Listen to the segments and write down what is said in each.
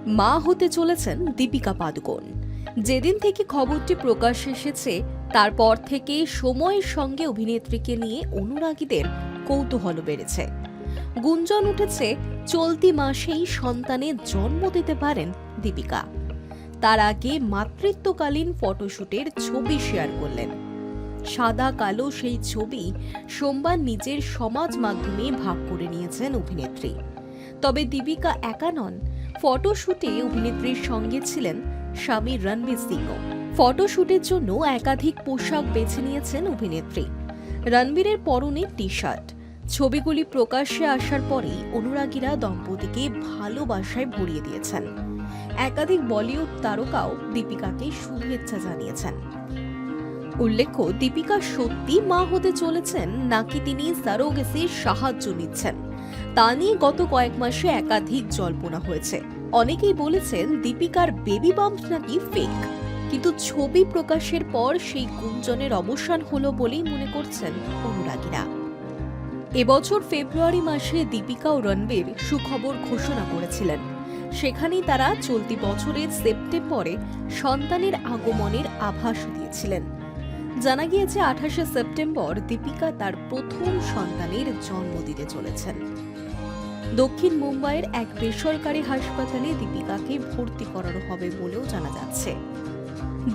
মা হতে চলেছেন দীপিকা পাদুকোন। যেদিন থেকে খবরটি প্রকাশ এসেছে তারপর থেকে সময়ের সঙ্গে অভিনেত্রীকে নিয়ে অনুরাগীদের কৌতূহল বেড়েছে। গুঞ্জন উঠেছে চলতি মাসেই সন্তানের জন্ম দিতে পারেন দীপিকা। তার আগে মাতৃত্বকালীন ফটোশুটের ছবি শেয়ার করলেন। সাদা কালো সেই ছবি সোমবার নিজের সমাজ মাধ্যমে ভাগ করে নিয়েছেন অভিনেত্রী। তবে দীপিকা একা নন, ফটোশুটে অভিনেত্রীর সঙ্গে ছিলেন স্বামী রণবীর সিংও। ফটোশুটের জন্য একাধিক পোশাক বেছে নিয়েছেন অভিনেত্রী। রণবীরের পরনে টি শার্ট। ছবিগুলি প্রকাশ্যে আসার পরেই অনুরাগীরা দম্পতিকে ভালোবাসায় ভরিয়ে দিয়েছেন। একাধিক বলিউড তারকাও দীপিকাকে শুভেচ্ছা জানিয়েছেন। উল্লেখ্য, দীপিকা সত্যি মা হতে চলেছেন নাকি তিনি সারোগেসির সাহায্য নিচ্ছেন তা নিয়ে গত কয়েক মাসে একাধিক জল্পনা হয়েছে। অনেকেই বলেছেন দীপিকার বেবি বাম্প নাকি ফেক, কিন্তু ছবি প্রকাশের পর সেই গুঞ্জনের অবসান হলো বলেই মনে করছেন অনুরাগীরা। এবছর ফেব্রুয়ারি মাসে দীপিকা ও রণবীর সুখবর ঘোষণা করেছিলেন। সেখানেই তারা চলতি বছরের সেপ্টেম্বরে সন্তানের আগমনের আভাস দিয়েছিলেন। জানা গিয়েছে 28শে সেপ্টেম্বর দীপিকা তার প্রথম সন্তানের জন্ম দিতে চলেছেন। দক্ষিণ মুম্বাইয়ের এক বেসরকারি হাসপাতালে দীপিকাকে ভর্তি করানো হবে বলেও জানা যাচ্ছে।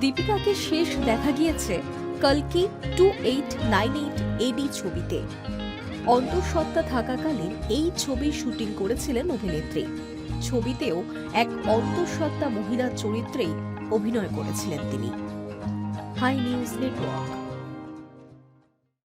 দীপিকাকে শেষ দেখা গিয়েছে কল্কি 2898 AD ছবিতে। অন্তঃসত্ত্বা থাকাকালীন এই ছবির শুটিং করেছিলেন অভিনেত্রী। ছবিতেও এক অন্তঃসত্ত্বা মহিলার চরিত্রেই অভিনয় করেছিলেন তিনি। Hi news network.